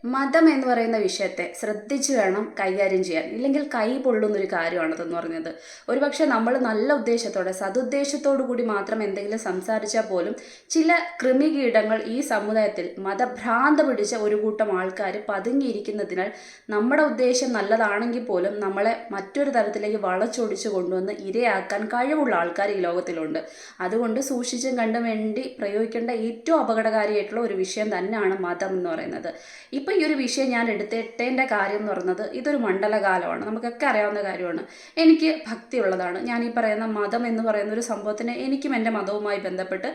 മതം എന്ന് പറയുന്ന വിഷയത്തെ ശ്രദ്ധിച്ചു വേണം കൈകാര്യം ചെയ്യാൻ, ഇല്ലെങ്കിൽ കൈ പൊള്ളുന്നൊരു കാര്യമാണതെന്ന് പറഞ്ഞത്. ഒരുപക്ഷെ നമ്മൾ നല്ല ഉദ്ദേശത്തോടെ സതുദ്ദേശത്തോടു കൂടി മാത്രം എന്തെങ്കിലും സംസാരിച്ചാൽ പോലും ചില കൃമികീടങ്ങൾ ഈ സമുദായത്തിൽ മതഭ്രാന്ത് പിടിച്ച ഒരു കൂട്ടം ആൾക്കാർ പതുങ്ങിയിരിക്കുന്നതിനാൽ നമ്മുടെ ഉദ്ദേശം നല്ലതാണെങ്കിൽ പോലും നമ്മളെ മറ്റൊരു തരത്തിലേക്ക് വളച്ചൊടിച്ച് കൊണ്ടുവന്ന് ഇരയാക്കാൻ കഴിവുള്ള ആൾക്കാർ ഈ ലോകത്തിലുണ്ട്. അതുകൊണ്ട് സൂക്ഷിച്ചും കണ്ടും വേണ്ടി പ്രയോഗിക്കേണ്ട ഏറ്റവും അപകടകാരിയായിട്ടുള്ള ഒരു വിഷയം തന്നെയാണ് മതം എന്ന് പറയുന്നത്. ഇപ്പം ഈ ഒരു വിഷയം ഞാൻ എടുത്തിട്ടേൻ്റെ കാര്യം എന്ന് പറയുന്നത് ഇതൊരു മണ്ഡലകാലമാണ്, നമുക്കൊക്കെ അറിയാവുന്ന കാര്യമാണ്. എനിക്ക് ഭക്തിയുള്ളതാണ്. ഞാൻ ഈ പറയുന്ന മതം എന്ന് പറയുന്ന ഒരു സംഭവത്തിന് എനിക്കും എൻ്റെ മതവുമായി ബന്ധപ്പെട്ട്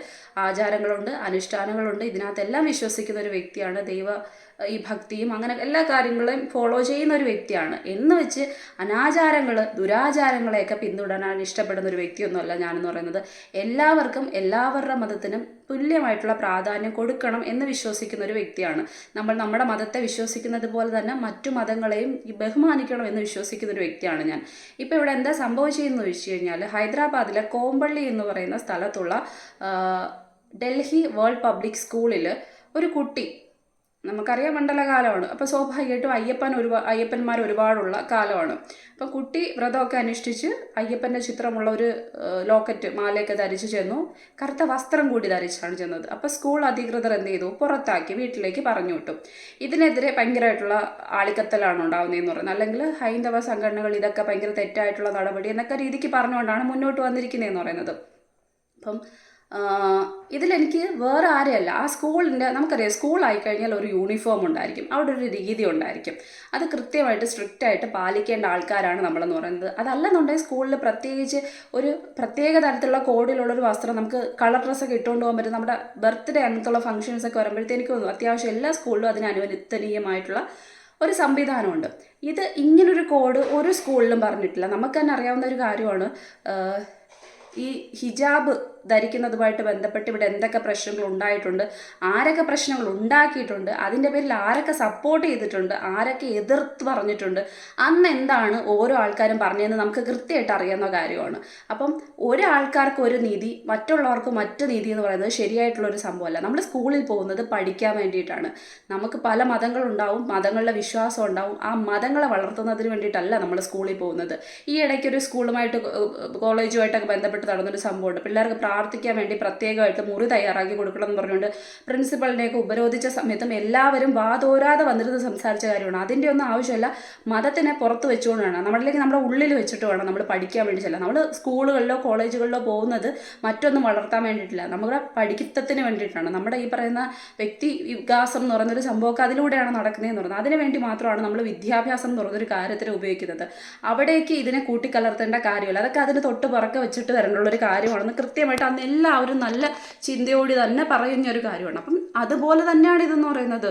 ആചാരങ്ങളുണ്ട്, അനുഷ്ഠാനങ്ങളുണ്ട്. ഇതിനകത്തെല്ലാം വിശ്വസിക്കുന്ന ഒരു വ്യക്തിയാണ്. ഈ ഭക്തിയും അങ്ങനെ എല്ലാ കാര്യങ്ങളെയും ഫോളോ ചെയ്യുന്ന ഒരു വ്യക്തിയാണ്. എന്ന് വെച്ച് അനാചാരങ്ങൾ ദുരാചാരങ്ങളെയൊക്കെ പിന്തുടരാൻ ഇഷ്ടപ്പെടുന്ന ഒരു വ്യക്തിയൊന്നുമല്ല ഞാനെന്ന് പറയുന്നത്. എല്ലാവർക്കും എല്ലാവരുടെ മതത്തിനും തുല്യമായിട്ടുള്ള പ്രാധാന്യം കൊടുക്കണം എന്ന് വിശ്വസിക്കുന്ന ഒരു വ്യക്തിയാണ്. നമ്മൾ നമ്മുടെ മതത്തെ വിശ്വസിക്കുന്നത് പോലെ തന്നെ മറ്റു മതങ്ങളെയും ബഹുമാനിക്കണം എന്ന് വിശ്വസിക്കുന്ന ഒരു വ്യക്തിയാണ് ഞാൻ. ഇപ്പോൾ ഇവിടെ എന്താ സംഭവിച്ചതെന്ന് വെച്ച് കഴിഞ്ഞാൽ, ഹൈദരാബാദിലെ കോമ്പള്ളി എന്ന് പറയുന്ന സ്ഥലത്തുള്ള ഡൽഹി വേൾഡ് പബ്ലിക് സ്കൂളിൽ ഒരു കുട്ടി, നമുക്കറിയാം മണ്ഡലകാലമാണ്, അപ്പോൾ സ്വാഭാവികമായിട്ടും അയ്യപ്പന്മാർ ഒരുപാടുള്ള കാലമാണ്. അപ്പം കുട്ടി വ്രതമൊക്കെ അനുഷ്ഠിച്ച് അയ്യപ്പൻ്റെ ചിത്രമുള്ള ഒരു ലോക്കറ്റ് മാലയൊക്കെ ധരിച്ച് ചെന്നു. കറുത്ത വസ്ത്രം കൂടി ധരിച്ചാണ് ചെന്നത്. അപ്പോൾ സ്കൂൾ അധികൃതർ എന്ത് ചെയ്തു? പുറത്താക്കി വീട്ടിലേക്ക് പറഞ്ഞു വിട്ടു. ഇതിനെതിരെ ഭയങ്കരമായിട്ടുള്ള ആളിക്കത്തലാണ് ഉണ്ടാകുന്നതെന്ന് പറയുന്നത്. അല്ലെങ്കിൽ ഹൈന്ദവ സംഘടനകൾ ഇതൊക്കെ ഭയങ്കര തെറ്റായിട്ടുള്ള നടപടി എന്നൊക്കെ രീതിക്ക് പറഞ്ഞുകൊണ്ടാണ് മുന്നോട്ട് വന്നിരിക്കുന്നതെന്ന് പറയുന്നത്. അപ്പം ഇതിലെനിക്ക് വേറെ ആരെയല്ല, ആ സ്കൂളിൻ്റെ, നമുക്കറിയാം സ്കൂളായി കഴിഞ്ഞാൽ ഒരു യൂണിഫോം ഉണ്ടായിരിക്കും, അവിടെ ഒരു രീതി ഉണ്ടായിരിക്കും. അത് കൃത്യമായിട്ട് സ്ട്രിക്റ്റായിട്ട് പാലിക്കേണ്ട ആൾക്കാരാണ് നമ്മളെന്ന് പറയുന്നത്. അതല്ലെന്നുണ്ടെങ്കിൽ സ്കൂളിൽ പ്രത്യേകിച്ച് ഒരു പ്രത്യേക തരത്തിലുള്ള കോഡിലുള്ളൊരു വസ്ത്രം, നമുക്ക് കളർ ഡ്രസ്സൊക്കെ ഇട്ടുകൊണ്ട് പോകാൻ പറ്റും. നമ്മുടെ ബർത്ത്ഡേ അങ്ങനത്തുള്ള ഫംഗ്ഷൻസൊക്കെ വരുമ്പോഴത്തേക്കും അത്യാവശ്യം എല്ലാ സ്കൂളിലും അതിന് അനുവദനീയമായിട്ടുള്ള ഒരു സംവിധാനമുണ്ട്. ഇത് ഇങ്ങനൊരു കോഡ് ഒരു സ്കൂളിലും പറഞ്ഞിട്ടില്ല. നമുക്ക് തന്നെ അറിയാവുന്ന ഒരു കാര്യമാണ്. ഈ ഹിജാബ് ധരിക്കുന്നതുമായിട്ട് ബന്ധപ്പെട്ട് ഇവിടെ എന്തൊക്കെ പ്രശ്നങ്ങൾ ഉണ്ടായിട്ടുണ്ട്, ആരൊക്കെ പ്രശ്നങ്ങൾ ഉണ്ടാക്കിയിട്ടുണ്ട്, അതിൻ്റെ പേരിൽ ആരൊക്കെ സപ്പോർട്ട് ചെയ്തിട്ടുണ്ട്, ആരൊക്കെ എതിർത്ത് പറഞ്ഞിട്ടുണ്ട്, അന്ന് എന്താണ് ഓരോ ആൾക്കാരും പറഞ്ഞതെന്ന് നമുക്ക് കൃത്യമായിട്ട് അറിയാവുന്ന കാര്യമാണ്. അപ്പം ഒരാൾക്കാർക്ക് ഒരു നീതി, മറ്റുള്ളവർക്ക് മറ്റു നീതി എന്ന് പറയുന്നത് ശരിയായിട്ടുള്ളൊരു സംഭവമല്ല. നമ്മൾ സ്കൂളിൽ പോകുന്നത് പഠിക്കാൻ വേണ്ടിയിട്ടാണ്. നമുക്ക് പല മതങ്ങളുണ്ടാവും, മതങ്ങളുടെ വിശ്വാസം ഉണ്ടാവും. ആ മതങ്ങളെ വളർത്തുന്നതിന് വേണ്ടിയിട്ടല്ല നമ്മൾ സ്കൂളിൽ പോകുന്നത്. ഈ ഇടയ്ക്കൊരു സ്കൂളുമായിട്ട് കോളേജുമായിട്ടൊക്കെ ബന്ധപ്പെട്ട് നടന്നൊരു സംഭവമുണ്ട്. പിള്ളേർക്ക് പ്രാർത്ഥിക്കാൻ വേണ്ടി പ്രത്യേകമായിട്ട് മുറി തയ്യാറാക്കി കൊടുക്കണം എന്ന് പറഞ്ഞുകൊണ്ട് പ്രിൻസിപ്പളിനെയൊക്കെ ഉപരോധിച്ച സമയത്തും എല്ലാവരും വാതോരാതെ വന്നിരുന്ന് സംസാരിച്ച കാര്യമാണ്. അതിൻ്റെ ഒന്നും ആവശ്യമില്ല. മതത്തിനെ പുറത്ത് വെച്ചുകൊണ്ട് വേണം, നമ്മളിലേക്ക് നമ്മുടെ ഉള്ളിൽ വെച്ചിട്ട് വേണം നമ്മൾ പഠിക്കാൻ വേണ്ടി ചെല്ലാം. നമ്മൾ സ്കൂളുകളിലോ കോളേജുകളിലോ പോകുന്നത് മറ്റൊന്നും വളർത്താൻ വേണ്ടിയിട്ടില്ല, നമ്മുടെ പഠിത്തത്തിന് വേണ്ടിയിട്ടാണ്. നമ്മുടെ ഈ പറയുന്ന വ്യക്തി വികാസം എന്ന് പറയുന്നൊരു സംഭവമൊക്കെ അതിലൂടെയാണ് നടക്കുന്നതെന്ന് പറയുന്നത്. അതിന് വേണ്ടി മാത്രമാണ് നമ്മൾ വിദ്യാഭ്യാസം എന്ന് പറയുന്നൊരു കാര്യത്തിന് ഉപയോഗിക്കുന്നത്. അവിടേക്ക് ഇതിനെ കൂട്ടിക്കലർത്തേണ്ട കാര്യമില്ല. അതൊക്കെ അതിന് തൊട്ട് പുറക്കെ വെച്ചിട്ട് വരേണ്ടുള്ളൊരു കാര്യമാണെന്ന് കൃത്യമായിട്ട് അന്ന് എല്ലാവരും നല്ല ചിന്തയോടെ തന്നെ പറയുന്ന ഒരു കാര്യമാണ്. അപ്പം അതുപോലെ തന്നെയാണ് ഇതെന്ന് പറയുന്നത്.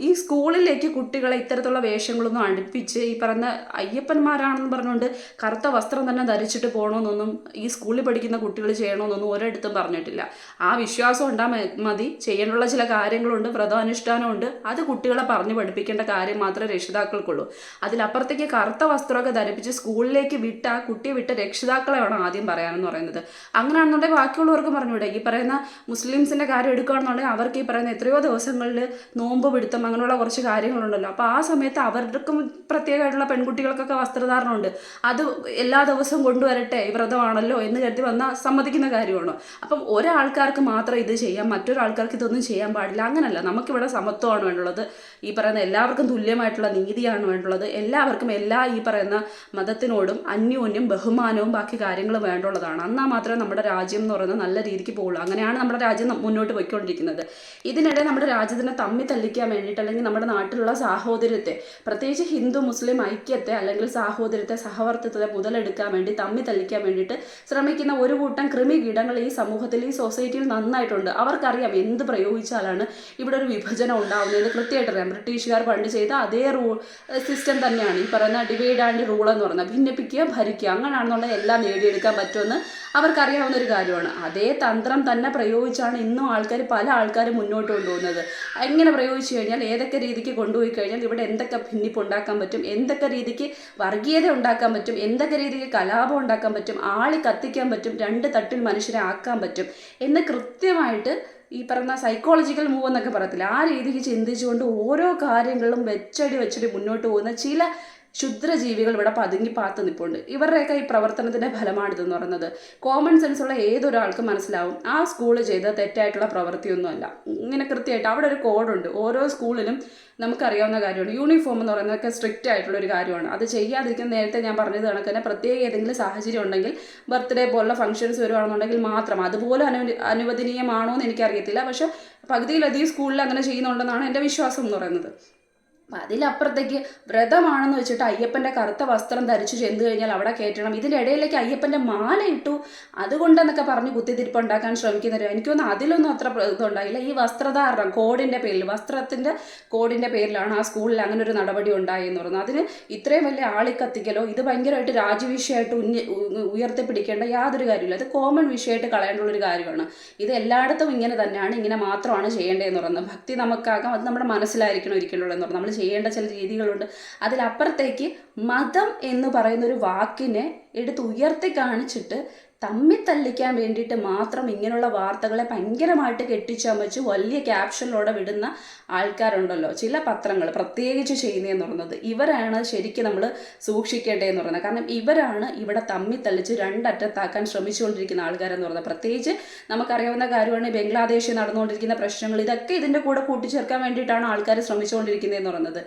ഈ സ്കൂളിലേക്ക് കുട്ടികളെ ഇത്തരത്തിലുള്ള വേഷങ്ങളൊന്നും അടുപ്പിച്ച് ഈ പറയുന്ന അയ്യപ്പന്മാരാണെന്ന് പറഞ്ഞുകൊണ്ട് കറുത്ത വസ്ത്രം തന്നെ ധരിച്ചിട്ട് പോകണമെന്നൊന്നും ഈ സ്കൂളിൽ പഠിക്കുന്ന കുട്ടികൾ ചെയ്യണമെന്നൊന്നും ഒരിടത്തും പറഞ്ഞിട്ടില്ല. ആ വിശ്വാസം ഉണ്ടാകാൻ മതി. ചെയ്യേണ്ടുള്ള ചില കാര്യങ്ങളുണ്ട്, വ്രതാനുഷ്ഠാനമുണ്ട്. അത് കുട്ടികളെ പറഞ്ഞു പഠിപ്പിക്കേണ്ട കാര്യം മാത്രമേ രക്ഷിതാക്കൾക്കുള്ളൂ. അതിലപ്പുറത്തേക്ക് കറുത്ത വസ്ത്രമൊക്കെ ധരിപ്പിച്ച് സ്കൂളിലേക്ക് വിട്ട ആ കുട്ടിയെ വിട്ട രക്ഷിതാക്കളെ വേണം ആദ്യം പറയാനെന്ന് പറയുന്നത്. അങ്ങനെയാണെന്നുണ്ടെങ്കിൽ ബാക്കിയുള്ളവർക്കും പറഞ്ഞുകൂടെ? ഈ പറയുന്ന മുസ്ലിംസിൻ്റെ കാര്യം എടുക്കുകയാണെന്നുണ്ടെങ്കിൽ അവർക്ക് ഈ പറയുന്ന എത്രയോ ദിവസങ്ങളിൽ നോമ്പ് പിടുത്തം അങ്ങനെയുള്ള കുറച്ച് കാര്യങ്ങളുണ്ടല്ലോ. അപ്പോൾ ആ സമയത്ത് അവർക്കും പ്രത്യേകമായിട്ടുള്ള പെൺകുട്ടികൾക്കൊക്കെ വസ്ത്രധാരണമുണ്ട്. അത് എല്ലാ ദിവസവും കൊണ്ടുവരട്ടെ, ഈ വ്രതമാണല്ലോ എന്ന് കരുതി വന്നാൽ സമ്മതിക്കുന്ന കാര്യമാണ്. അപ്പം ഒരാൾക്കാർക്ക് മാത്രം ഇത് ചെയ്യാം, മറ്റൊരാൾക്കാർക്ക് ഇതൊന്നും ചെയ്യാൻ പാടില്ല. അങ്ങനല്ല, നമുക്കിവിടെ സമത്വമാണ് വേണ്ടുള്ളത്. ഈ പറയുന്ന എല്ലാവർക്കും തുല്യമായിട്ടുള്ള നീതിയാണ് വേണ്ടുള്ളത്. എല്ലാവർക്കും ഈ പറയുന്ന മതത്തിനോടും അന്യോന്യം ബഹുമാനവും ബാക്കി കാര്യങ്ങളും വേണ്ടുള്ളതാണ്. എന്നാൽ മാത്രമേ നമ്മുടെ രാജ്യം എന്ന് പറയുന്നത് നല്ല രീതിക്ക് പോകുള്ളൂ. അങ്ങനെയാണ് നമ്മുടെ രാജ്യം മുന്നോട്ട് പോയിക്കൊണ്ടിരിക്കുന്നത്. ഇതിനിടെ നമ്മുടെ രാജ്യത്തിനെ തമ്മിൽ തല്ലിക്കാൻ വേണ്ടിയിട്ട്, അല്ലെങ്കിൽ നമ്മുടെ നാട്ടിലുള്ള സാഹോദര്യത്തെ, പ്രത്യേകിച്ച് ഹിന്ദു മുസ്ലിം ഐക്യത്തെ അല്ലെങ്കിൽ സാഹോദര്യത്തെ സഹവർത്തിത്വത്തെ മുതലെടുക്കാൻ വേണ്ടി തമ്മിൽ തല്ലിക്കാൻ വേണ്ടിയിട്ട് ശ്രമിക്കുന്ന ഒരു കൂട്ടം കൃമികീടങ്ങൾ ഈ സമൂഹത്തിൽ, ഈ സൊസൈറ്റിയിൽ നന്നായിട്ടുണ്ട്. അവർക്കറിയാം എന്ത് പ്രയോഗിച്ചാലാണ് ഇവിടെ ഒരു വിഭജനം ഉണ്ടാവുന്നതെന്ന് കൃത്യമായിട്ട് അറിയാം. ബ്രിട്ടീഷുകാർ പണ്ട് ചെയ്ത അതേ സിസ്റ്റം തന്നെയാണ് ഈ പറയുന്ന ഡിവൈഡ് ആൻഡ് റൂൾ എന്ന് പറയുന്നത്. ഭിന്നിപ്പിക്കുക, ഭരിക്കുക, അങ്ങനെയാണെന്നുള്ള എല്ലാം നേടിയെടുക്കാൻ പറ്റുമെന്ന് അവർക്കറിയാവുന്ന ഒരു കാര്യമാണ്. അതേ തന്ത്രം തന്നെ പ്രയോഗിച്ചാണ് ഇന്നും പല ആൾക്കാരും മുന്നോട്ട് കൊണ്ടുപോകുന്നത്. എങ്ങനെ പ്രയോഗിച്ചു കഴിഞ്ഞാൽ, ഏതൊക്കെ രീതിക്ക് കൊണ്ടുപോയി കഴിഞ്ഞാൽ ഇവിടെ എന്തൊക്കെ ഭിന്നിപ്പ് ഉണ്ടാക്കാൻ പറ്റും, എന്തൊക്കെ രീതിക്ക് വർഗീയത ഉണ്ടാക്കാൻ പറ്റും, എന്തൊക്കെ രീതിക്ക് കലാപം ഉണ്ടാക്കാൻ പറ്റും, ആളി കത്തിക്കാൻ പറ്റും, രണ്ട് തട്ടിൽ മനുഷ്യരെ ആക്കാൻ പറ്റും എന്ന് കൃത്യമായിട്ട് ഈ പറയുന്ന സൈക്കോളജിക്കൽ മൂവ് എന്നൊക്കെ പറയത്തില്ല, ആ രീതിക്ക് ചിന്തിച്ചുകൊണ്ട് ഓരോ കാര്യങ്ങളും വെച്ചടി മുന്നോട്ട് പോകുന്ന ചില ക്ഷുദ്രജീവികൾ ഇവിടെ പതുങ്ങി പാത്ത് നിൽപ്പുണ്ട്. ഇവരുടെയൊക്കെ ഈ പ്രവർത്തനത്തിൻ്റെ ഫലമാണിതെന്ന് പറയുന്നത്. കോമൺ സെൻസുള്ള ഏതൊരാൾക്കും മനസ്സിലാവും ആ സ്കൂൾ ചെയ്ത തെറ്റായിട്ടുള്ള പ്രവൃത്തിയൊന്നുമല്ല. ഇങ്ങനെ കൃത്യമായിട്ട് അവിടെ ഒരു കോഡുണ്ട്. ഓരോ സ്കൂളിലും നമുക്കറിയാവുന്ന കാര്യമാണ്. യൂണിഫോം എന്ന് പറയുന്നതൊക്കെ സ്ട്രിക്റ്റ് ആയിട്ടുള്ള ഒരു കാര്യമാണ്. അത് ചെയ്യാതിരിക്കുന്ന നേരത്തെ ഞാൻ പറഞ്ഞത് കണക്ക് തന്നെ പ്രത്യേക ഏതെങ്കിലും സാഹചര്യം ഉണ്ടെങ്കിൽ, ബർത്ത്ഡേ പോലുള്ള ഫംഗ്ഷൻസ് വരുവാണെന്നുണ്ടെങ്കിൽ മാത്രം, അതുപോലെ അനുവദനീയമാണോ എന്ന് എനിക്കറിയത്തില്ല. പക്ഷെ പകുതിയിലധികം സ്കൂളിൽ അങ്ങനെ ചെയ്യുന്നുണ്ടെന്നാണ് എൻ്റെ വിശ്വാസം എന്ന് പറയുന്നത്. അപ്പം അതിലപ്പുറത്തേക്ക് വ്രതമാണെന്ന് വെച്ചിട്ട് അയ്യപ്പൻ്റെ കറുത്ത വസ്ത്രം ധരിച്ചു ചെന്ന് കഴിഞ്ഞാൽ അവിടെ കയറ്റണം, ഇതിൻ്റെ ഇടയിലേക്ക് അയ്യപ്പൻ്റെ മാല ഇട്ടു അതുകൊണ്ടെന്നൊക്കെ പറഞ്ഞ് കുത്തിത്തിരിപ്പ് ഉണ്ടാക്കാൻ ശ്രമിക്കുന്നവർ, എനിക്കൊന്നും അതിലൊന്നും അത്ര ഇതുണ്ടായില്ല. ഈ വസ്ത്രധാരണം കോഡിൻ്റെ പേരിൽ, വസ്ത്രത്തിൻ്റെ കോഡിൻ്റെ പേരിലാണ് ആ സ്കൂളിൽ അങ്ങനെ ഒരു നടപടി ഉണ്ടായെന്ന് പറയുന്നത്. അതിന് ഇത്രയും വലിയ ആളിക്കത്തിക്കലോ ഇത് ഭയങ്കരമായിട്ട് രാജ്യവിഷയമായിട്ട് ഉയർത്തിപ്പിടിക്കേണ്ട യാതൊരു കാര്യമില്ല. അത് കോമൺ വിഷയമായിട്ട് കളയേണ്ടുള്ളൊരു കാര്യമാണ്. ഇത് എല്ലായിടത്തും ഇങ്ങനെ തന്നെയാണ്, ഇങ്ങനെ മാത്രമാണ് ചെയ്യേണ്ടതെന്ന് പറയുന്നത്. ഭക്തി നമുക്കാകാം, അത് നമ്മുടെ മനസ്സിലായിരിക്കണം ഇരിക്കേണ്ടതെന്ന് പറയുന്നത്. നമ്മൾ ചെയ്യേണ്ട ചില രീതികളുണ്ട്. അതിലപ്പുറത്തേക്ക് മതം എന്ന് പറയുന്ന ഒരു വാക്കിനെ എടുത്ത് ഉയർത്തി കാണിച്ചിട്ട് തമ്മിത്തല്ലിക്കാൻ വേണ്ടിയിട്ട് മാത്രം ഇങ്ങനെയുള്ള വാർത്തകളെ ഭയങ്കരമായിട്ട് കെട്ടിച്ചമച്ച് വലിയ ക്യാപ്ഷനിലൂടെ വിടുന്ന ആൾക്കാരുണ്ടല്ലോ, ചില പത്രങ്ങൾ പ്രത്യേകിച്ച് ചെയ്യുന്നതെന്ന് പറയുന്നത്. ഇവരാണ് ശരിക്കും നമ്മൾ സൂക്ഷിക്കേണ്ടതെന്ന് പറയുന്നത്. കാരണം ഇവരാണ് ഇവിടെ തമ്മിത്തല്ലിച്ച് രണ്ടറ്റത്താക്കാൻ ശ്രമിച്ചുകൊണ്ടിരിക്കുന്ന ആൾക്കാരെന്ന് പറയുന്നത്. പ്രത്യേകിച്ച് നമുക്കറിയാവുന്ന കാര്യമാണ് ബംഗ്ലാദേശിൽ നടന്നുകൊണ്ടിരിക്കുന്ന പ്രശ്നങ്ങൾ. ഇതൊക്കെ ഇതിൻ്റെ കൂടെ കൂട്ടിച്ചേർക്കാൻ വേണ്ടിയിട്ടാണ് ആൾക്കാർ ശ്രമിച്ചുകൊണ്ടിരിക്കുന്നതെന്ന് പറയുന്നത്.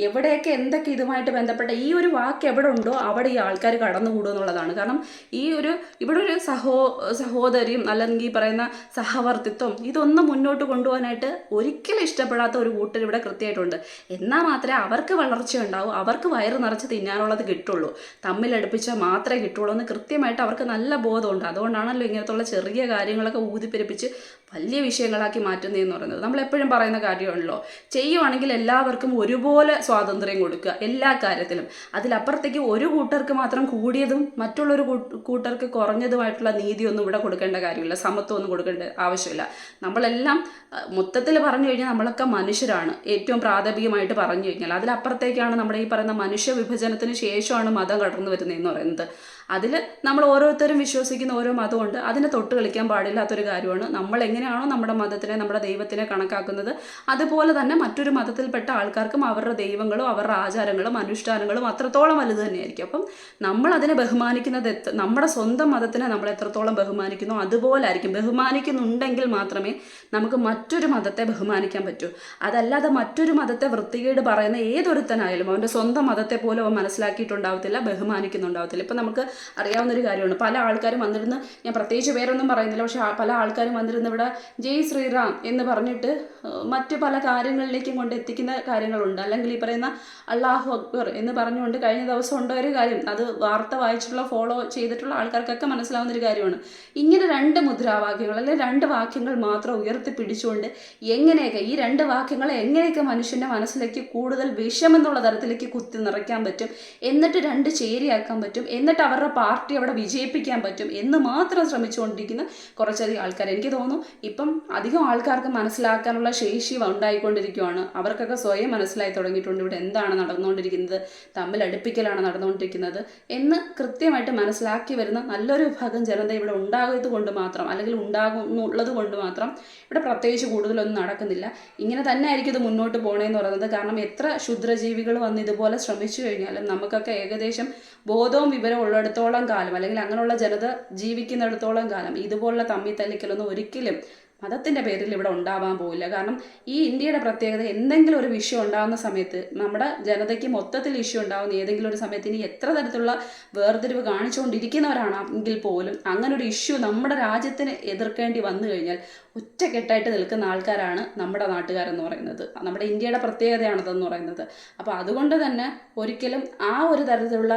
എവിടെയൊക്കെ എന്തൊക്കെ ഇതുമായിട്ട് ബന്ധപ്പെട്ട ഈ ഒരു വാക്ക് എവിടെ ഉണ്ടോ അവിടെ ഈ ആൾക്കാർ കടന്നുകൂടും എന്നുള്ളതാണ്. കാരണം ഇവിടെ ഒരു സഹോദരിയും അല്ലെങ്കിൽ പറയുന്ന സഹവർത്തിത്വം ഇതൊന്നും മുന്നോട്ട് കൊണ്ടുപോകാനായിട്ട് ഒരിക്കലും ഇഷ്ടപ്പെടാത്ത ഒരു കൂട്ടർ ഇവിടെ കൃത്യമായിട്ടുണ്ട്. എന്നാൽ മാത്രമേ അവർക്ക് വളർച്ച ഉണ്ടാവൂ, അവർക്ക് വയറ് നിറച്ച് തിന്നാനുള്ളത് കിട്ടുള്ളൂ, തമ്മിലടുപ്പിച്ചാൽ മാത്രമേ കിട്ടുള്ളൂ എന്ന് കൃത്യമായിട്ട് അവർക്ക് നല്ല ബോധമുണ്ട്. അതുകൊണ്ടാണല്ലോ ഇങ്ങനത്തുള്ള ചെറിയ കാര്യങ്ങളൊക്കെ ഊതിപ്പെരുപ്പിച്ച് വലിയ വിഷയങ്ങളാക്കി മാറ്റുന്നതെന്ന് പറയുന്നത്. നമ്മളെപ്പോഴും പറയുന്ന കാര്യമാണല്ലോ, ചെയ്യുവാണെങ്കിൽ എല്ലാവർക്കും ഒരുപോലെ സ്വാതന്ത്ര്യം കൊടുക്കുക എല്ലാ കാര്യത്തിലും. അതിലപ്പുറത്തേക്ക് ഒരു കൂട്ടർക്ക് മാത്രം കൂടിയതും മറ്റുള്ളൊരു കൂട്ടർക്ക് കുറഞ്ഞതുമായിട്ടുള്ള നീതിയൊന്നും ഇവിടെ കൊടുക്കേണ്ട കാര്യമില്ല, സമത്വമൊന്നും കൊടുക്കേണ്ട ആവശ്യമില്ല. നമ്മളെല്ലാം മൊത്തത്തിൽ പറഞ്ഞു കഴിഞ്ഞാൽ നമ്മളൊക്കെ മനുഷ്യരാണ്, ഏറ്റവും പ്രാഥമികമായിട്ട് പറഞ്ഞു കഴിഞ്ഞാൽ. അതിലപ്പുറത്തേക്കാണ് നമ്മുടെ ഈ പറയുന്ന മനുഷ്യ വിഭജനത്തിന് ശേഷമാണ് മതം കടന്നു വരുന്നതെന്ന് പറയുന്നത്. അതിൽ നമ്മൾ ഓരോരുത്തരും വിശ്വസിക്കുന്ന ഓരോ മതമുണ്ട്, അതിനെ തൊട്ട് കളിക്കാൻ പാടില്ലാത്തൊരു കാര്യമാണ്. നമ്മൾ എങ്ങനെയാണോ നമ്മുടെ മതത്തിനെ നമ്മുടെ ദൈവത്തിനെ കണക്കാക്കുന്നത് അതുപോലെ തന്നെ മറ്റൊരു മതത്തിൽപ്പെട്ട ആൾക്കാർക്കും അവരുടെ ദൈവങ്ങളും അവരുടെ ആചാരങ്ങളും അനുഷ്ഠാനങ്ങളും അത്രത്തോളം വലുത് തന്നെയായിരിക്കും. അപ്പം നമ്മൾ അതിനെ ബഹുമാനിക്കുന്നത് നമ്മുടെ സ്വന്തം മതത്തിനെ നമ്മൾ എത്രത്തോളം ബഹുമാനിക്കുന്നു അതുപോലെ ആയിരിക്കും. ബഹുമാനിക്കുന്നുണ്ടെങ്കിൽ മാത്രമേ നമുക്ക് മറ്റൊരു മതത്തെ ബഹുമാനിക്കാൻ പറ്റൂ. അതല്ലാതെ മറ്റൊരു മതത്തെ വൃത്തികേട് പറയുന്ന ഏതൊരുത്തനായാലും അവൻ്റെ സ്വന്തം മതത്തെ പോലും അവൻ മനസ്സിലാക്കിയിട്ടുണ്ടാവത്തില്ല, ബഹുമാനിക്കുന്നുണ്ടാവത്തില്ല. ഇപ്പം നമുക്ക് അറിയാവുന്നൊരു കാര്യമാണ്, പല ആൾക്കാരും വന്നിരുന്ന്, ഞാൻ പ്രത്യേകിച്ച് പേരൊന്നും പറയുന്നില്ല, പക്ഷെ പല ആൾക്കാരും വന്നിരുന്ന് ഇവിടെ ജയ് ശ്രീറാം എന്ന് പറഞ്ഞിട്ട് മറ്റ് പല കാര്യങ്ങളിലേക്കും കൊണ്ട് എത്തിക്കുന്ന കാര്യങ്ങളുണ്ട്. അല്ലെങ്കിൽ ഈ പറയുന്ന അള്ളാഹു അക്ബർ എന്ന് പറഞ്ഞുകൊണ്ട് കഴിഞ്ഞ ദിവസം ഉണ്ടായൊരു കാര്യം, അത് വാർത്ത വായിച്ചിട്ടുള്ള ഫോളോ ചെയ്തിട്ടുള്ള ആൾക്കാർക്കൊക്കെ മനസ്സിലാവുന്നൊരു കാര്യമാണ്. ഇങ്ങനെ രണ്ട് മുദ്രാവാക്യങ്ങൾ അല്ലെങ്കിൽ രണ്ട് വാക്യങ്ങൾ മാത്രം ഉയർത്തിപ്പിടിച്ചുകൊണ്ട് എങ്ങനെയൊക്കെ ഈ രണ്ട് വാക്യങ്ങളെ എങ്ങനെയൊക്കെ മനുഷ്യൻ്റെ മനസ്സിലേക്ക് കൂടുതൽ വിഷമെന്നുള്ള തരത്തിലേക്ക് കുത്തി നിറയ്ക്കാൻ പറ്റും, എന്നിട്ട് രണ്ട് ചേരിയാക്കാൻ പറ്റും, എന്നിട്ട് അവരുടെ പാർട്ടി അവിടെ വിജയിപ്പിക്കാൻ പറ്റും എന്ന് മാത്രം ശ്രമിച്ചുകൊണ്ടിരിക്കുന്ന കുറച്ചധികം ആൾക്കാർ. എനിക്ക് തോന്നുന്നു ഇപ്പം അധികം ആൾക്കാർക്ക് മനസ്സിലാക്കാനുള്ള ശേഷി ഉണ്ടായിക്കൊണ്ടിരിക്കുകയാണ്. അവർക്കൊക്കെ സ്വയം മനസ്സിലായി തുടങ്ങിയിട്ടുണ്ട് ഇവിടെ എന്താണ് നടന്നുകൊണ്ടിരിക്കുന്നത്, തമ്മിൽ അടുപ്പിക്കലാണ് നടന്നുകൊണ്ടിരിക്കുന്നത് എന്ന് കൃത്യമായിട്ട് മനസ്സിലാക്കി വരുന്ന നല്ലൊരു വിഭാഗം ജനത ഇവിടെ ഉണ്ടാകുന്നത് കൊണ്ട് മാത്രം, അല്ലെങ്കിൽ ഉണ്ടാകുന്നുള്ളത് കൊണ്ട് മാത്രം ഇവിടെ പ്രത്യേകിച്ച് കൂടുതലൊന്നും നടക്കുന്നില്ല. ഇങ്ങനെ തന്നെ ആയിരിക്കും ഇത് മുന്നോട്ട് പോകണമെന്ന് പറയുന്നത്. കാരണം എത്ര ക്ഷുദ്രജീവികൾ വന്ന് ഇതുപോലെ ശ്രമിച്ചു കഴിഞ്ഞാലും നമുക്കൊക്കെ ഏകദേശം ബോധവും വിവരവും ഉള്ളിടത്തോളം കാലം, അല്ലെങ്കിൽ അങ്ങനെയുള്ള ജനത ജീവിക്കുന്നിടത്തോളം കാലം ഇതുപോലുള്ള തമ്മിത്തല്ലിക്കലൊന്നും ഒരിക്കലും മതത്തിൻ്റെ പേരിൽ ഇവിടെ ഉണ്ടാവാൻ പോവില്ല. കാരണം ഈ ഇന്ത്യയുടെ പ്രത്യേകത, എന്തെങ്കിലും ഒരു വിഷയം ഉണ്ടാകുന്ന സമയത്ത്, നമ്മുടെ ജനതയ്ക്ക് മൊത്തത്തിൽ ഇഷ്യൂ ഉണ്ടാകുന്ന ഏതെങ്കിലും ഒരു സമയത്ത് ഇനി എത്ര തരത്തിലുള്ള വേർതിരിവ് കാണിച്ചുകൊണ്ടിരിക്കുന്നവരാണെങ്കിൽ പോലും അങ്ങനെ ഒരു ഇഷ്യൂ നമ്മുടെ രാജ്യത്തിന് എതിർക്കേണ്ടി വന്നു കഴിഞ്ഞാൽ ഒറ്റക്കെട്ടായിട്ട് നിൽക്കുന്ന ആൾക്കാരാണ് നമ്മുടെ നാട്ടുകാരെന്ന് പറയുന്നത്. നമ്മുടെ ഇന്ത്യയുടെ പ്രത്യേകതയാണതെന്ന് പറയുന്നത്. അപ്പോൾ അതുകൊണ്ട് തന്നെ ഒരിക്കലും ആ ഒരു തരത്തിലുള്ള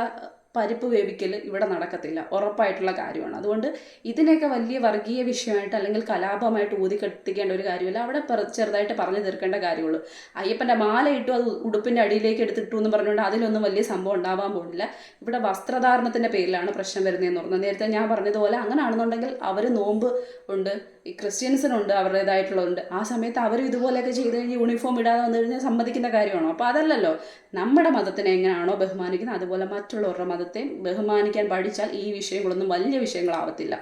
പരിപ്പ് വേവിക്കൽ ഇവിടെ നടക്കത്തില്ല, ഉറപ്പായിട്ടുള്ള കാര്യമാണ്. അതുകൊണ്ട് ഇതിനെയൊക്കെ വലിയ വർഗീയ വിഷയമായിട്ട് അല്ലെങ്കിൽ കലാപമായിട്ട് ഊതിക്കെട്ടിക്കേണ്ട ഒരു കാര്യമില്ല. അവിടെ ചെറുതായിട്ട് പറഞ്ഞു തീർക്കേണ്ട കാര്യമുള്ളൂ. അയ്യപ്പൻ്റെ മാല ഇട്ടു, അത് ഉടുപ്പിൻ്റെ അടിയിലേക്ക് എടുത്തിട്ടു എന്ന് പറഞ്ഞുകൊണ്ട് അതിലൊന്നും വലിയ സംഭവം ഉണ്ടാവാൻ പോകുന്നില്ല. ഇവിടെ വസ്ത്രധാരണത്തിൻ്റെ പേരിലാണ് പ്രശ്നം വരുന്നതെന്ന് പറഞ്ഞത്. നേരത്തെ ഞാൻ പറഞ്ഞതുപോലെ അങ്ങനെ ആണെന്നുണ്ടെങ്കിൽ അവർ നോമ്പ് ഉണ്ട്, ഈ ക്രിസ്ത്യൻസിനുണ്ട് അവരുടേതായിട്ടുള്ളതുണ്ട്. ആ സമയത്ത് അവർ ഇതുപോലെയൊക്കെ ചെയ്ത് കഴിഞ്ഞ് യൂണിഫോം ഇടാതെ വന്നു കഴിഞ്ഞാൽ സമ്മതിക്കുന്ന കാര്യമാണോ? അപ്പോൾ അതല്ലല്ലോ. നമ്മുടെ മതത്തിനെ എങ്ങനെയാണോ ബഹുമാനിക്കുന്നത് അതുപോലെ മറ്റുള്ളവരുടെ മതത്തെ ബഹുമാനിക്കാൻ പഠിച്ചാൽ ഈ വിഷയങ്ങളൊന്നും വലിയ വിഷയങ്ങളാവത്തില്ല.